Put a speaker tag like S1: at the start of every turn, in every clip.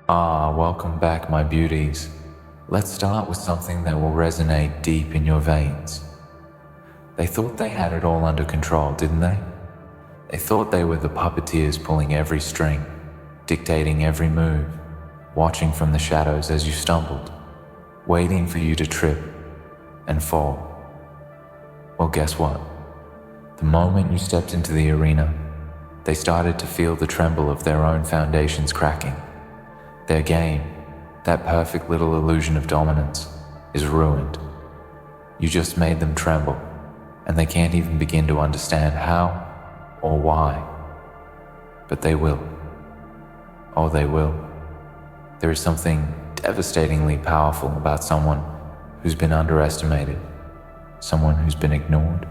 S1: Welcome back, my beauties. Let's start with something that will resonate deep in your veins. They thought they had it all under control, didn't they? They thought they were the puppeteers pulling every string, dictating every move, watching from the shadows as you stumbled, waiting for you to trip and fall. Well, guess what? The moment you stepped into the arena, they started to feel the tremble of their own foundations cracking. Their game, that perfect little illusion of dominance, is ruined. You just made them tremble, and they can't even begin to understand how or why. But they will. Oh, they will. There is something devastatingly powerful about someone who's been underestimated, someone who's been ignored,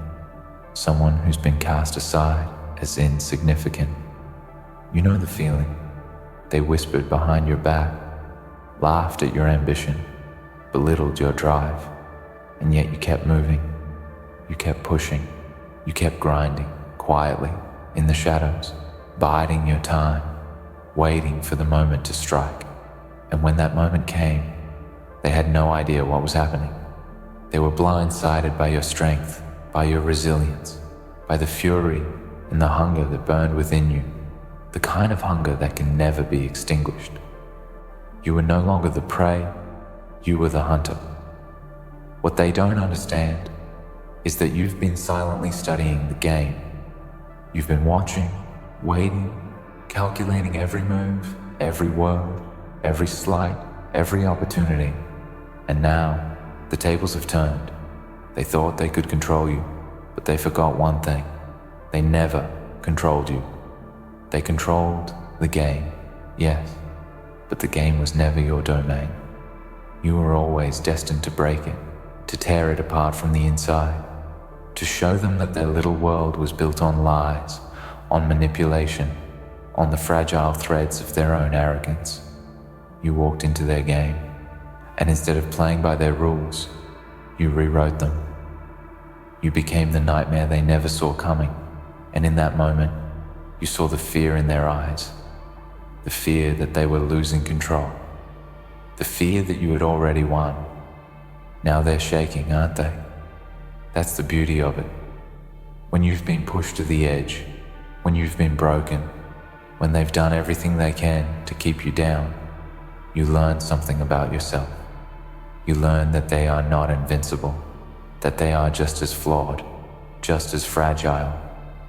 S1: someone who's been cast aside as insignificant. You know the feeling. They whispered behind your back, laughed at your ambition, belittled your drive, and yet you kept moving. You kept pushing. You kept grinding, quietly, in the shadows, biding your time, waiting for the moment to strike. And when that moment came, they had no idea what was happening. They were blindsided by your strength, by your resilience, by the fury and the hunger that burned within you, the kind of hunger that can never be extinguished. You were no longer the prey, you were the hunter. What they don't understand is that you've been silently studying the game. You've been watching, waiting, calculating every move, every word, every slight, every opportunity. And now, the tables have turned. They thought they could control you, but they forgot one thing. They never controlled you. They controlled the game, yes, but the game was never your domain. You were always destined to break it, to tear it apart from the inside, to show them that their little world was built on lies, on manipulation, on the fragile threads of their own arrogance. You walked into their game, and instead of playing by their rules, you rewrote them. You became the nightmare they never saw coming, and in that moment, you saw the fear in their eyes, the fear that they were losing control, the fear that you had already won. Now they're shaking, aren't they? That's the beauty of it. When you've been pushed to the edge, when you've been broken, when they've done everything they can to keep you down, you learn something about yourself. You learn that they are not invincible, that they are just as flawed, just as fragile,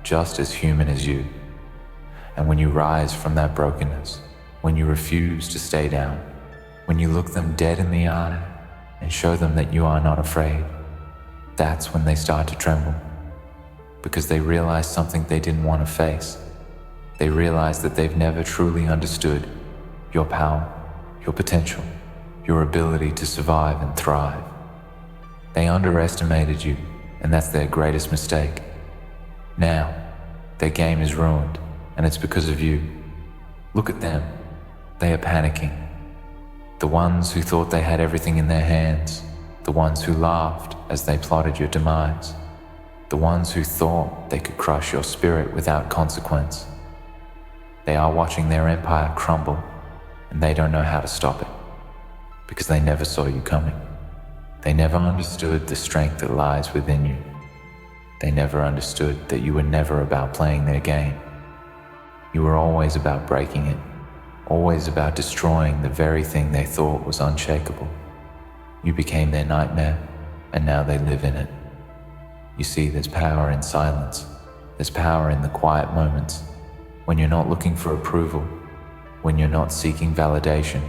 S1: just as human as you. And when you rise from that brokenness, when you refuse to stay down, when you look them dead in the eye and show them that you are not afraid, that's when they start to tremble, because they realize something they didn't want to face. They realize that they've never truly understood your power, your potential, your ability to survive and thrive. They underestimated you, and that's their greatest mistake. Now, their game is ruined, and it's because of you. Look at them. They are panicking. The ones who thought they had everything in their hands, the ones who laughed as they plotted your demise, the ones who thought they could crush your spirit without consequence. They are watching their empire crumble, and they don't know how to stop it, because they never saw you coming. They never understood the strength that lies within you. They never understood that you were never about playing their game. You were always about breaking it, always about destroying the very thing they thought was unshakable. You became their nightmare, and now they live in it. You see, there's power in silence. There's power in the quiet moments, when you're not looking for approval, when you're not seeking validation,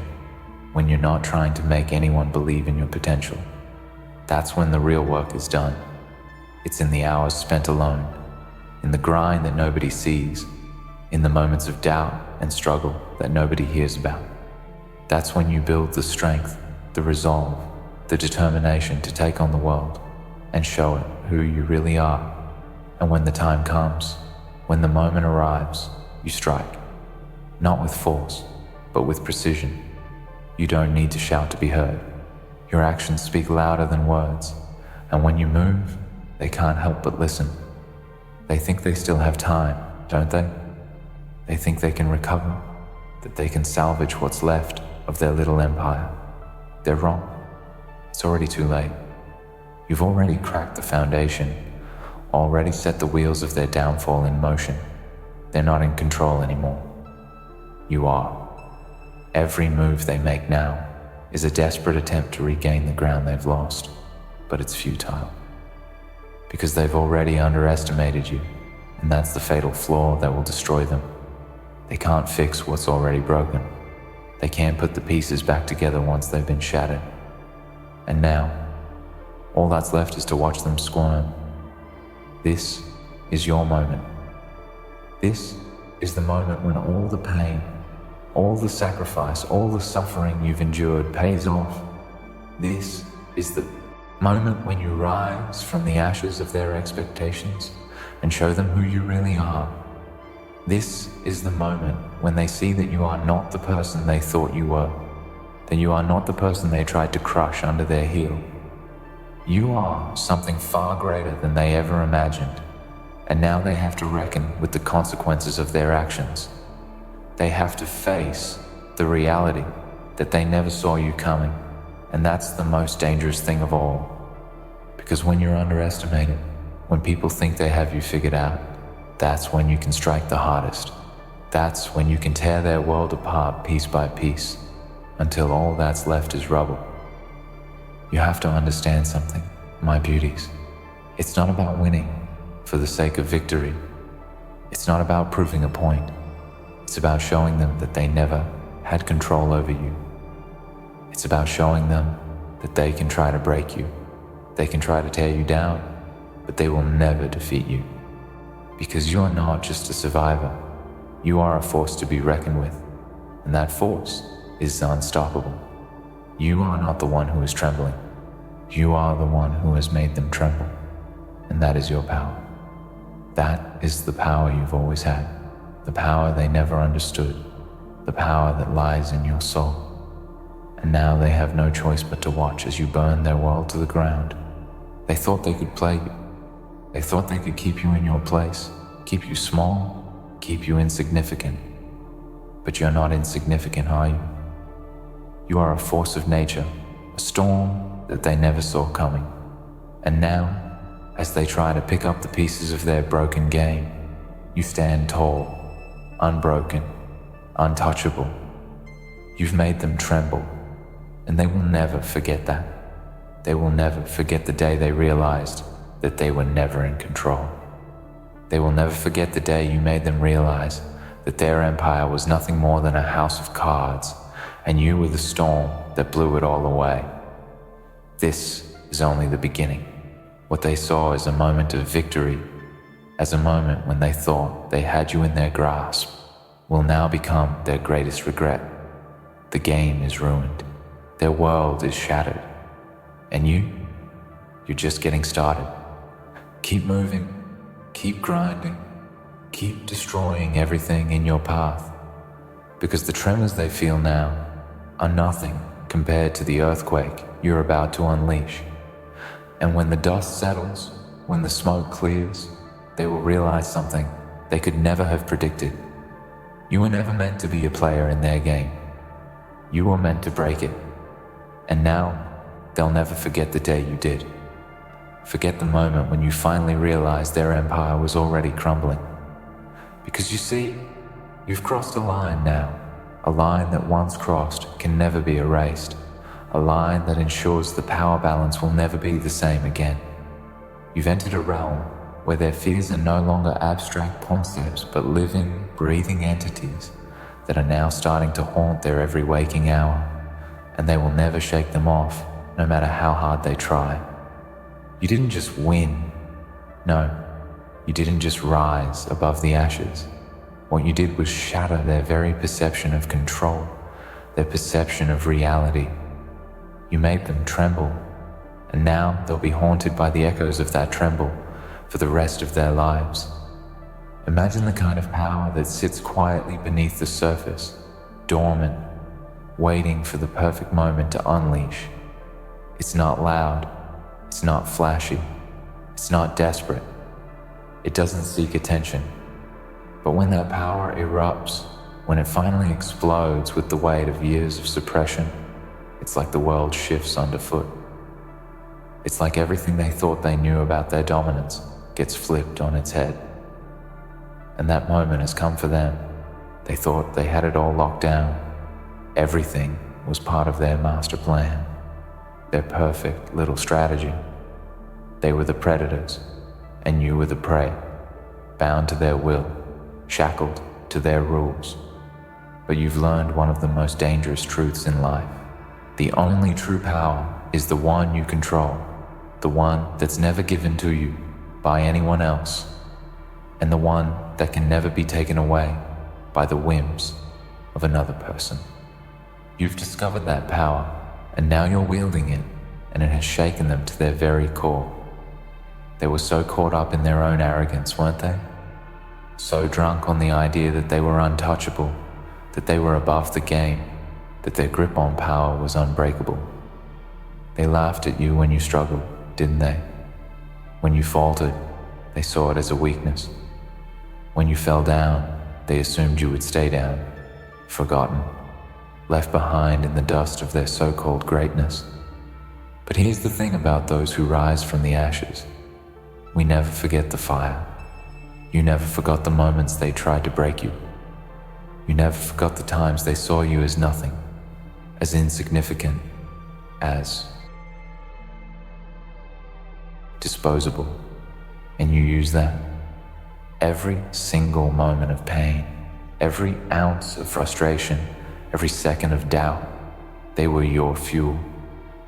S1: when you're not trying to make anyone believe in your potential. That's when the real work is done. It's in the hours spent alone, in the grind that nobody sees, in the moments of doubt and struggle that nobody hears about. That's when you build the strength, the resolve, the determination to take on the world and show it who you really are. And when the time comes, when the moment arrives, you strike, not with force, but with precision. You don't need to shout to be heard. Your actions speak louder than words, and when you move, they can't help but listen. They think they still have time, don't they? They think they can recover. that they can salvage what's left of their little empire. They're wrong. It's already too late. You've already cracked the foundation, already set the wheels of their downfall in motion. They're not in control anymore. You are. Every move they make now is a desperate attempt to regain the ground they've lost, but it's futile. Because they've already underestimated you, and that's the fatal flaw that will destroy them. They can't fix what's already broken. They can't put the pieces back together once they've been shattered. And now, all that's left is to watch them squirm. This is your moment. This is the moment when all the pain, all the sacrifice, all the suffering you've endured pays off. This is the moment when you rise from the ashes of their expectations and show them who you really are. This is the moment when they see that you are not the person they thought you were, that you are not the person they tried to crush under their heel. You are something far greater than they ever imagined, and now they have to reckon with the consequences of their actions. They have to face the reality that they never saw you coming, and that's the most dangerous thing of all. Because when you're underestimated, when people think they have you figured out, that's when you can strike the hardest. That's when you can tear their world apart piece by piece, until all that's left is rubble. You have to understand something, my beauties. It's not about winning for the sake of victory. It's not about proving a point. It's about showing them that they never had control over you. It's about showing them that they can try to break you. They can try to tear you down, but they will never defeat you. Because you're not just a survivor. You are a force to be reckoned with, and that force is unstoppable. You are not the one who is trembling. You are the one who has made them tremble, and that is your power. That is the power you've always had, the power they never understood, the power that lies in your soul. And now they have no choice but to watch as you burn their world to the ground. They thought they could play you. They thought they could keep you in your place, keep you small, keep you insignificant. But you're not insignificant, are you? You are a force of nature, a storm that they never saw coming. And now, as they try to pick up the pieces of their broken game, you stand tall, unbroken, untouchable. You've made them tremble, and they will never forget that. They will never forget the day they realized that they were never in control. They will never forget the day you made them realize that their empire was nothing more than a house of cards, and you were the storm that blew it all away. This is only the beginning. What they saw as a moment of victory, as a moment when they thought they had you in their grasp, will now become their greatest regret. The game is ruined. Their world is shattered. And you're just getting started. Keep moving, keep grinding, keep destroying everything in your path. Because the tremors they feel now are nothing compared to the earthquake you're about to unleash. And when the dust settles, when the smoke clears, they will realize something they could never have predicted. You were never meant to be a player in their game. You were meant to break it. And now, they'll never forget the day you did. Forget the moment when you finally realized their empire was already crumbling. Because you see, you've crossed a line now, a line that once crossed can never be erased, a line that ensures the power balance will never be the same again. You've entered a realm where their fears are no longer abstract concepts but living, breathing entities that are now starting to haunt their every waking hour, and they will never shake them off, no matter how hard they try. You didn't just win. No, you didn't just rise above the ashes. What you did was shatter their very perception of control, their perception of reality. You made them tremble, and now they'll be haunted by the echoes of that tremble for the rest of their lives. Imagine the kind of power that sits quietly beneath the surface, dormant, waiting for the perfect moment to unleash. It's not loud, it's not flashy, it's not desperate. It doesn't seek attention. But when that power erupts, when it finally explodes with the weight of years of suppression, it's like the world shifts underfoot. It's like everything they thought they knew about their dominance gets flipped on its head. And that moment has come for them. They thought they had it all locked down. Everything was part of their master plan, their perfect little strategy. They were the predators, and you were the prey, bound to their will, shackled to their rules. But you've learned one of the most dangerous truths in life. The only true power is the one you control, the one that's never given to you by anyone else, and the one that can never be taken away by the whims of another person. You've discovered that power, and now you're wielding it, and it has shaken them to their very core. They were so caught up in their own arrogance, weren't they? So drunk on the idea that they were untouchable, that they were above the game, that their grip on power was unbreakable. They laughed at you when you struggled, didn't they? When you faltered, they saw it as a weakness. When you fell down, they assumed you would stay down, forgotten, left behind in the dust of their so-called greatness. But here's the thing about those who rise from the ashes. We never forget the fire. You never forgot the moments they tried to break you. You never forgot the times they saw you as nothing, as insignificant, as disposable. And you use that. Every single moment of pain, every ounce of frustration, every second of doubt, they were your fuel.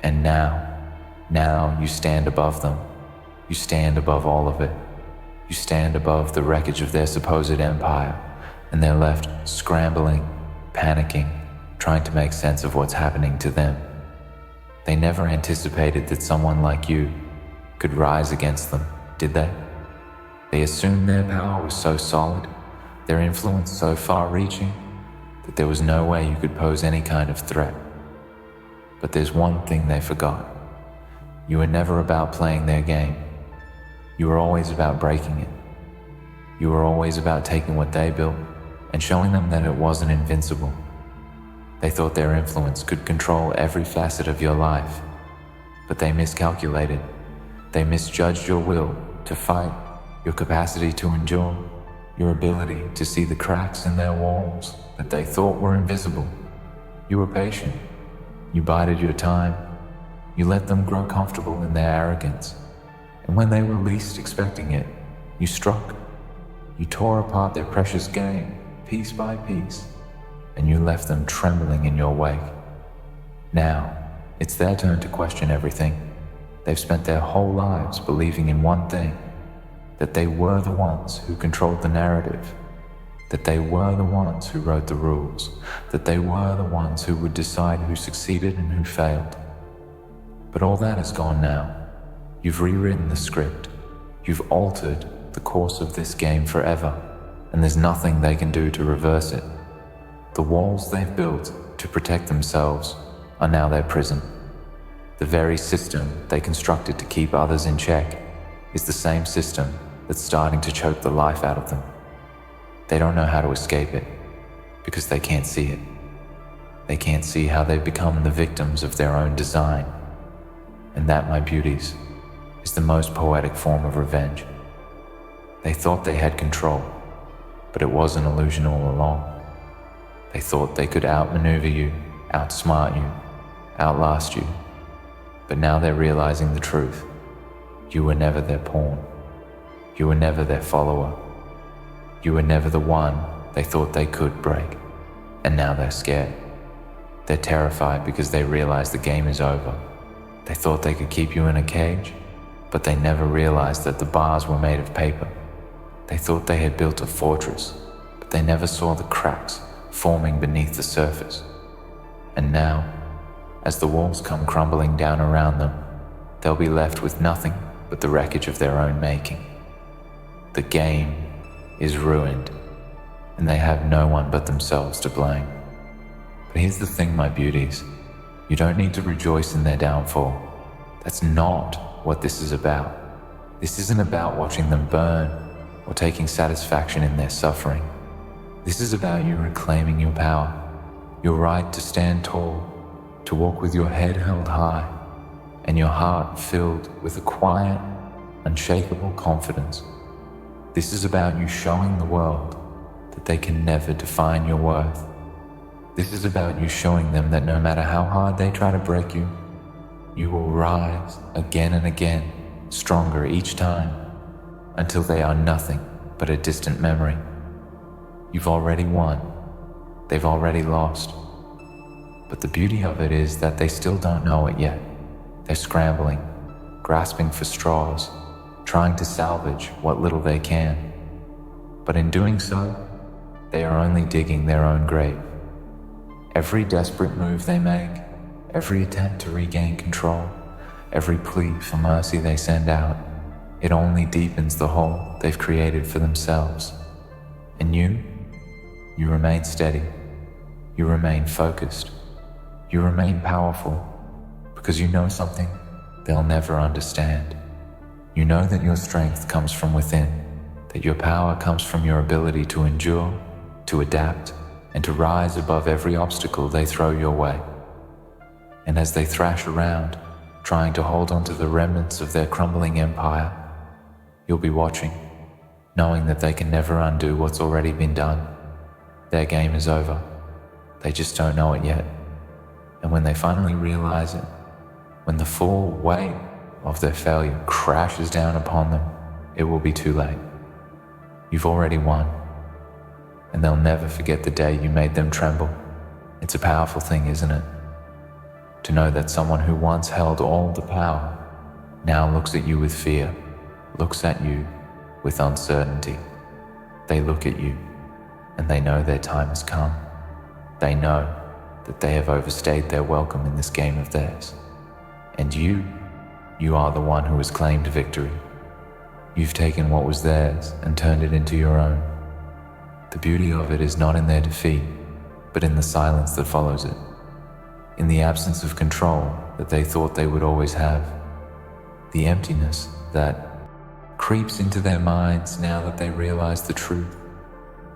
S1: And now you stand above them. You stand above all of it. You stand above the wreckage of their supposed empire, and they're left scrambling, panicking, trying to make sense of what's happening to them. They never anticipated that someone like you could rise against them, did they? They assumed their power was so solid, their influence so far-reaching, that there was no way you could pose any kind of threat. But there's one thing they forgot. You were never about playing their game. You were always about breaking it. You were always about taking what they built and showing them that it wasn't invincible. They thought their influence could control every facet of your life, but they miscalculated. They misjudged your will to fight, your capacity to endure, your ability to see the cracks in their walls that they thought were invisible. You were patient. You bided your time. You let them grow comfortable in their arrogance. And when they were least expecting it, you struck. You tore apart their precious game, piece by piece, and you left them trembling in your wake. Now, it's their turn to question everything. They've spent their whole lives believing in one thing, that they were the ones who controlled the narrative, that they were the ones who wrote the rules, that they were the ones who would decide who succeeded and who failed. But all that is gone now. You've rewritten the script. You've altered the course of this game forever, and there's nothing they can do to reverse it. The walls they've built to protect themselves are now their prison. The very system they constructed to keep others in check is the same system that's starting to choke the life out of them. They don't know how to escape it because they can't see it. They can't see how they've become the victims of their own design. And that, my beauties, is the most poetic form of revenge. They thought they had control, but it was an illusion all along. They thought they could outmaneuver you, outsmart you, outlast you. But now they're realizing the truth. You were never their pawn. You were never their follower. You were never the one they thought they could break. And now they're scared. They're terrified because they realize the game is over. They thought they could keep you in a cage, but they never realized that the bars were made of paper. They thought they had built a fortress, but they never saw the cracks forming beneath the surface. And now, as the walls come crumbling down around them, they'll be left with nothing but the wreckage of their own making. The game is ruined, and they have no one but themselves to blame. But here's the thing, my beauties. You don't need to rejoice in their downfall. That's not what this is about. This isn't about watching them burn or taking satisfaction in their suffering. This is about you reclaiming your power, your right to stand tall, to walk with your head held high, and your heart filled with a quiet, unshakable confidence. This is about you showing the world that they can never define your worth. This is about you showing them that no matter how hard they try to break you, you will rise again and again, stronger each time, until they are nothing but a distant memory. You've already won. They've already lost. But the beauty of it is that they still don't know it yet. They're scrambling, grasping for straws, trying to salvage what little they can. But in doing so, they are only digging their own grave. Every desperate move they make, every attempt to regain control, every plea for mercy they send out, it only deepens the hole they've created for themselves. And you remain steady, you remain focused, you remain powerful, because you know something they'll never understand. You know that your strength comes from within, that your power comes from your ability to endure, to adapt, and to rise above every obstacle they throw your way. And as they thrash around, trying to hold on to the remnants of their crumbling empire, you'll be watching, knowing that they can never undo what's already been done. Their game is over. They just don't know it yet. And when they finally realize it, when the full weight of their failure crashes down upon them, it will be too late. You've already won. And they'll never forget the day you made them tremble. It's a powerful thing, isn't it? To know that someone who once held all the power now looks at you with fear, looks at you with uncertainty. They look at you and they know their time has come. They know that they have overstayed their welcome in this game of theirs. And you are the one who has claimed victory. You've taken what was theirs and turned it into your own. The beauty of it is not in their defeat, but in the silence that follows it, in the absence of control that they thought they would always have, the emptiness that creeps into their minds now that they realize the truth.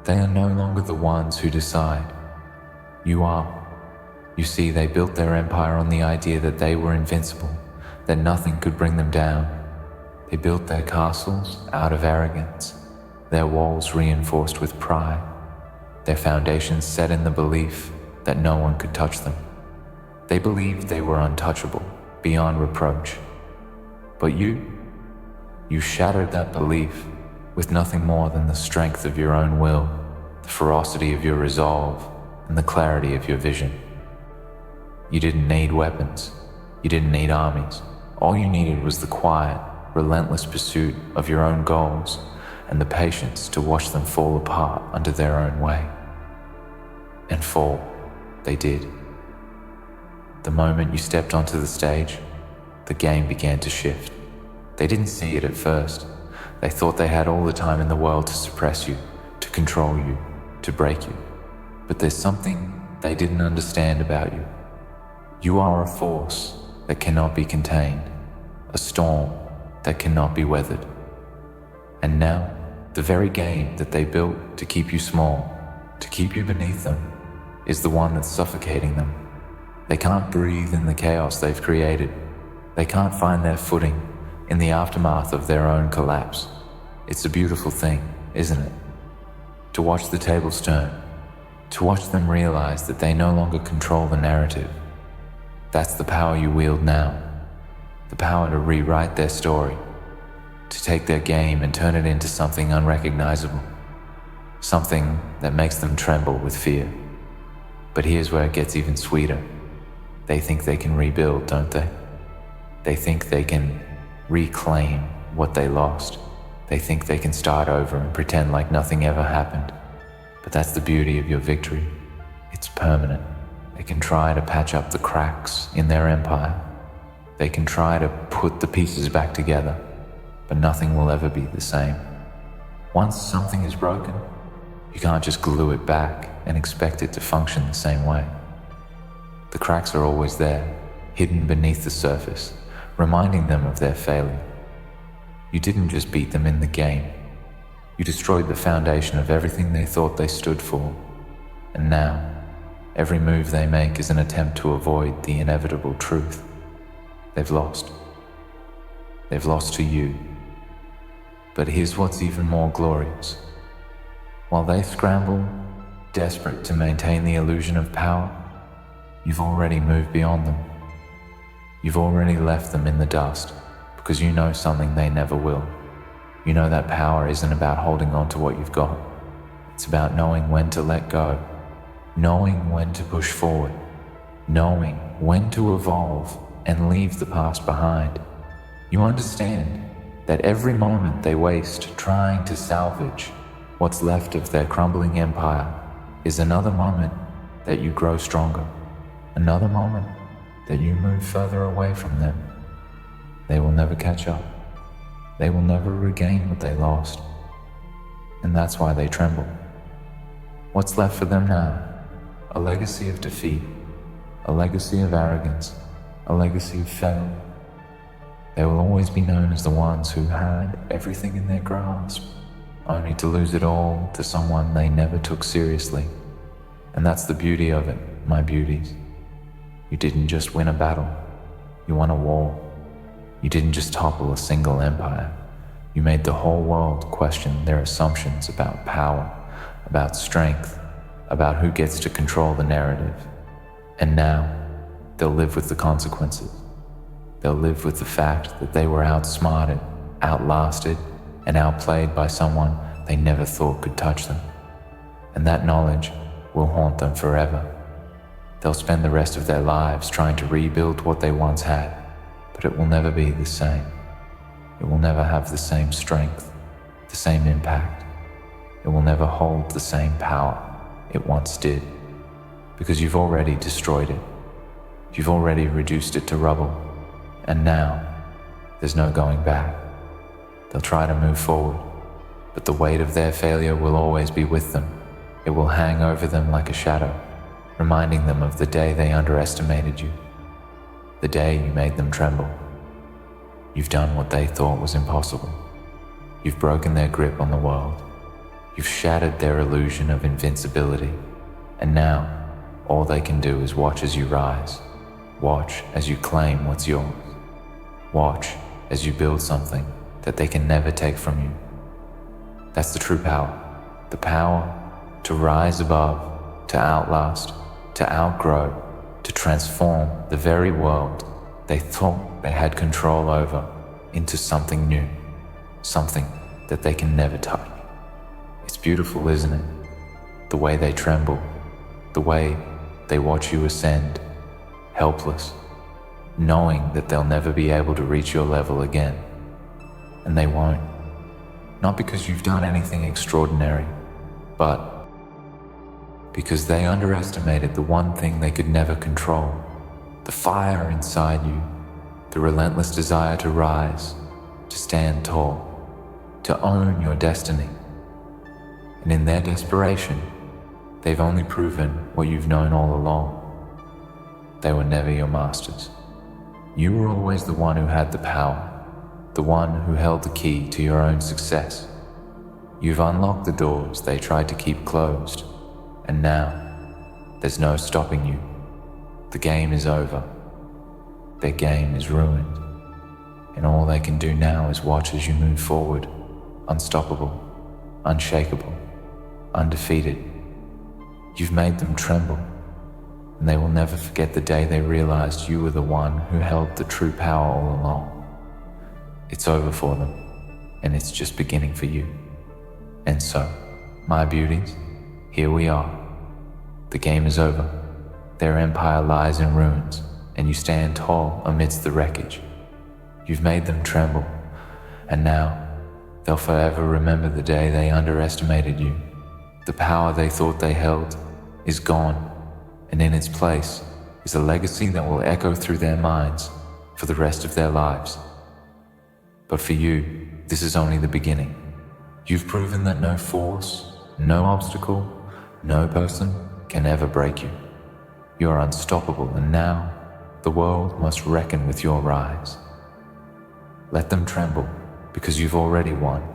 S1: They are no longer the ones who decide. You are. You see, they built their empire on the idea that they were invincible, that nothing could bring them down. They built their castles out of arrogance, their walls reinforced with pride, their foundations set in the belief that no one could touch them. They believed they were untouchable, beyond reproach. But you shattered that belief with nothing more than the strength of your own will, the ferocity of your resolve, and the clarity of your vision. You didn't need weapons. You didn't need armies. All you needed was the quiet, relentless pursuit of your own goals and the patience to watch them fall apart under their own weight. And fall, they did. The moment you stepped onto the stage, the game began to shift. They didn't see it at first. They thought they had all the time in the world to suppress you, to control you, to break you. But there's something they didn't understand about you. You are a force that cannot be contained, a storm that cannot be weathered. And now, the very game that they built to keep you small, to keep you beneath them, is the one that's suffocating them. They can't breathe in the chaos they've created. They can't find their footing in the aftermath of their own collapse. It's a beautiful thing, isn't it? To watch the tables turn, to watch them realize that they no longer control the narrative. That's the power you wield now, the power to rewrite their story, to take their game and turn it into something unrecognizable, something that makes them tremble with fear. But here's where it gets even sweeter. They think they can rebuild, don't they? They think they can reclaim what they lost. They think they can start over and pretend like nothing ever happened. But that's the beauty of your victory. It's permanent. They can try to patch up the cracks in their empire. They can try to put the pieces back together, but nothing will ever be the same. Once something is broken, you can't just glue it back and expect it to function the same way. The cracks are always there, hidden beneath the surface, reminding them of their failure. You didn't just beat them in the game. You destroyed the foundation of everything they thought they stood for. And now, every move they make is an attempt to avoid the inevitable truth. They've lost. They've lost to you. But here's what's even more glorious. While they scramble, desperate to maintain the illusion of power, you've already moved beyond them. You've already left them in the dust because you know something they never will. You know that power isn't about holding on to what you've got. It's about knowing when to let go, knowing when to push forward, knowing when to evolve and leave the past behind. You understand that every moment they waste trying to salvage what's left of their crumbling empire is another moment that you grow stronger, another moment that you move further away from them. They will never catch up. They will never regain what they lost. And that's why they tremble. What's left for them now? A legacy of defeat, a legacy of arrogance, a legacy of failure. They will always be known as the ones who had everything in their grasp, only to lose it all to someone they never took seriously. And that's the beauty of it, my beauties. You didn't just win a battle, you won a war. You didn't just topple a single empire, you made the whole world question their assumptions about power, about strength, about who gets to control the narrative. And now, they'll live with the consequences. They'll live with the fact that they were outsmarted, outlasted, and outplayed by someone they never thought could touch them. And that knowledge will haunt them forever. They'll spend the rest of their lives trying to rebuild what they once had, but it will never be the same. It will never have the same strength, the same impact. It will never hold the same power it once did, because you've already destroyed it. You've already reduced it to rubble, and now there's no going back. They'll try to move forward, but the weight of their failure will always be with them. It will hang over them like a shadow, reminding them of the day they underestimated you, the day you made them tremble. You've done what they thought was impossible. You've broken their grip on the world. You've shattered their illusion of invincibility, and now all they can do is watch as you rise, watch as you claim what's yours, watch as you build something that they can never take from you. That's the true power, the power to rise above, to outlast, to outgrow, to transform the very world they thought they had control over into something new, something that they can never touch. It's beautiful, isn't it? The way they tremble, the way they watch you ascend, helpless, knowing that they'll never be able to reach your level again. And they won't. Not because you've done anything extraordinary, but because they underestimated the one thing they could never control, the fire inside you, the relentless desire to rise, to stand tall, to own your destiny. And in their desperation, they've only proven what you've known all along. They were never your masters. You were always the one who had the power, the one who held the key to your own success. You've unlocked the doors they tried to keep closed, and now there's no stopping you. The game is over. Their game is ruined, and all they can do now is watch as you move forward, unstoppable, unshakable, undefeated. You've made them tremble, and they will never forget the day they realized you were the one who held the true power all along. It's over for them, and it's just beginning for you. And so, my beauties, here we are. The game is over. Their empire lies in ruins, and you stand tall amidst the wreckage. You've made them tremble, and now they'll forever remember the day they underestimated you. The power they thought they held is gone, and in its place is a legacy that will echo through their minds for the rest of their lives. But for you, this is only the beginning. You've proven that no force, no obstacle, no person can ever break you. You're unstoppable, and now the world must reckon with your rise. Let them tremble, because you've already won.